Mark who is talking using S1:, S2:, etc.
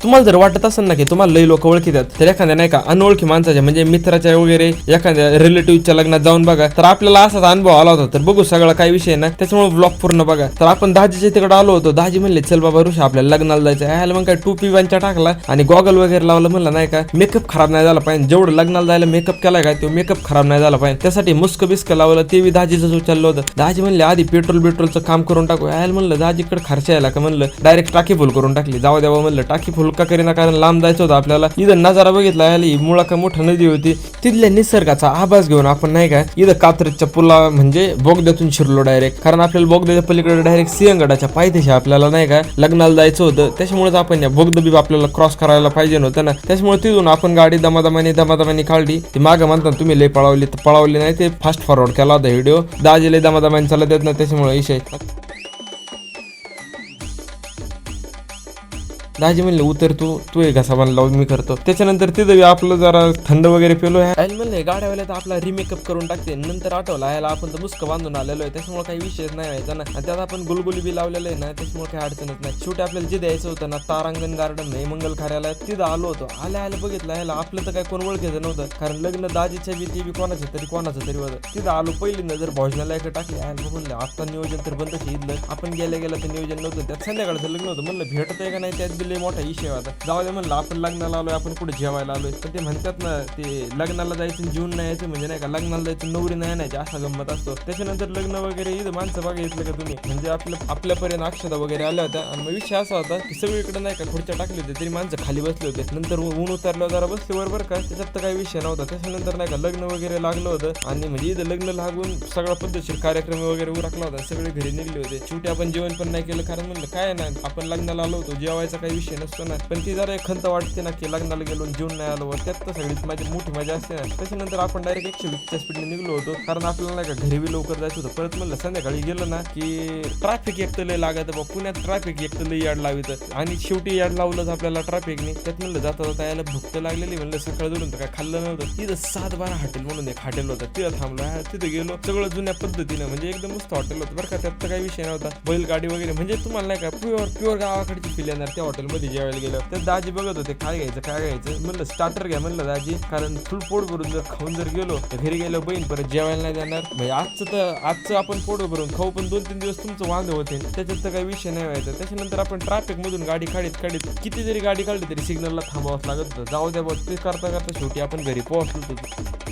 S1: तुम्हाला जर वाटत असेल ना की तुम्हाला लई लोक ओळखीतात, तर एखाद्या नाही का अनोळखी माणसाच्या म्हणजे मित्राच्या वगैरे एखाद्या रिलेटिव्हच्या लग्नात जाऊन बघा, तर आपल्याला असाच अनुभव आला होता. तर बघू सगळं काही विषय ना, त्याच्यामुळे ब्लॉग पूर्ण बघा. तर आपण दाजीच्या तिकडे आलो होतो. दाजी म्हणले चल बाबा ऋषा आपल्याला लग्नाला जायचं आहे. मग काय टोपी वांच्या टाकला आणि गॉगल वगैरे लावलं. म्हणलं नाही का मेकअप खराब नाही झाला पाहिजे, जेवढं लग्नाला जायला मेकअप केलाय का तो मेकअप खराब नाही झाला पाहिजे, त्यासाठी मुस्क बिस्क लावलं. ते बी दाजीच उचललं होतं. दाजी म्हणले आधी पेट्रोलचं काम करून टाकू. म्हणलं दाजीकडे खर्च यायला का, म्हणलं डायरेक्ट टाकी फुल करून टाकली. जाऊ द्यावं म्हणलं, टाकी फुल का करीना, कारण लांब जायचं होतं आपल्याला. इथं नजारा बघितला मुळा का मोठा नदी होती, तिथल्या निसर्गाचा आभास घेऊन आपण नाही का इथं कात्रजच्या पुला म्हणजे बोगद्यातून शिरलो डायरेक्ट. कारण आपल्याला बोगद्याच्या पलीकडे डायरेक्ट सिंहगडाच्या पायथ्याशी आपल्याला नाही का लग्नाला जायचं होतं. त्याच्यामुळेच आपण या बोगद बी आपल्याला क्रॉस करायला पाहिजे नव्हतं ना. त्याच्यामुळे तिथून आपण गाडी दमादमानी काढली. ती मागं म्हणतात तुम्ही लय पळावली, तर पळावली नाही, ते फास्ट फॉरवर्ड केला होता व्हिडिओ. दाजी लय दमादमानी चालत येत ना, त्याच्यामुळे विषय. दाजी म्हणले उतर तू एक घसा बनला मी करतो. त्याच्यानंतर तिथं आपलं जरा थंड वगैरे पेलो. म्हणले गाड्यावाल्या तर आपला रिमेकअप करून टाकते. नंतर आठवला आपण तर मुस्क बांधून आलेलो आहे, त्याच्यामुळे काही विषयच नाही व्हायचा ना. आणि त्यात आपण गुलगुली बी लावलेलं आहे ना, त्याच्यामुळे काही अडचणच नाही. शेवटी आपल्याला जे द्यायचं होतं ना, तारांगण गार्डन नाही मंगल कार्यालय, तिथं आलो होतो. आल्या बघितलं आपलं तर काय कोण ओळखायचं नव्हतं, कारण लग्न दाजीच्या बी ते बी कोणाचं तरी होतं. तिथं आलो पहिली नजर भोजनालयाकडे टाकली. म्हणलं आता नियोजन तर बंद इथलं, आपण गेल्या तर नियोजन नव्हतं. त्यात संध्याकाळचं लग्न होतं. म्हणलं भेटत आहे का नाही, त्यात लय मोठा विषय होता. जाऊ दे म्हणलं, आपण लग्नाला आलोय, आपण कुठे जेवायला आलोय. पण ते म्हणतात ना, ते लग्नाला जायचं जीवन नाही यायचं, म्हणजे नाही का लग्नाला जायचं नवरी नाही आणायची, असा गंमत असतो. त्याच्यानंतर लग्न वगैरे इथं माणसं बघितलं का तुम्ही, म्हणजे आपल्यापर्यंत अक्षता वगैरे आल्या होत्या. आणि मग विषय असा होता की सगळीकडे नाही का खुर्च्या टाकली होती, तरी माणसं खाली बसले होते. नंतर ऊन उतरल्यावर जरा बसले बरोबर का, त्याच्यात तर काही विषय नव्हता. त्याच्यानंतर नाही का लग्न वगैरे लागलं होतं. आणि म्हणजे इथं लग्न लागून सगळा पद्धतशीर कार्यक्रम वगैरे उरकला होता. सगळे घरी निघले होते. शेवटी आपण जेवण पण नाही केलं, कारण म्हणलं काय ना, आपण लग्नाला आलो होतो, जेवायचा काही विषय नसतो ना. पण ती जरा एक खंत वाटते ना की लग्नाला गेलो जेवण नाही आलो, त्यात तर सगळीच माझी मोठी मजा असते ना. त्याच्यानंतर आपण डायरेक्ट 120च्या स्पीडने निघलो होतो, कारण आपल्याला नाही का घरी बी लवकर जायचं होतं. परत म्हणलं संध्याकाळी गेलं ना की ट्रॅफिक एक तर लय लागत बा, पुण्यात ट्रॅफिक एक तर लय याड लावित. आणि शेवटी याड लावलंच आपल्याला ट्रॅफिकने. त्यात म्हणलं जाता यायला भूक लागलेली. म्हणलं सकाळ धरून तर काय खाल्लं नव्हतं. तिथं 7-12 हॉटेल म्हणून एक हॉटेल होतं, तिथं थांबलो. तिथं गेलो, सगळं जुन्या पद्धतीनं, म्हणजे एकदम मस्त हॉटेल होतं बरं का. त्यात तर काही विषय नव्हता. बैलगाडी वगैरे, म्हणजे तुम्हाला नाही का प्युअर गावाकडची फील येणार त्या हॉटेलमध्ये जेवायला गेलं. तर दाजी बघत होते काय घ्यायचं. म्हणलं स्टार्टर घ्या म्हणलं दाजी, कारण फुल पोट भरून जर खाऊन जर गेलो तर घरी गेलो बहीण परत जेवायला नाही देणार. म्हणजे आजचं आपण पोट भरून खाऊ, पण 2-3 दिवस तुमचं वांदे होते, त्याच्यात तर काही विषय नाही व्हायचा. त्याच्यानंतर आपण ट्रॅफिक मधून गाडी काढीत किती जरी गाडी काढली तरी सिग्नलला थांबावंच लागत होतं. जाऊ द्या बघ, ते करता शेवटी आपण घरी पोहोचलो होतो.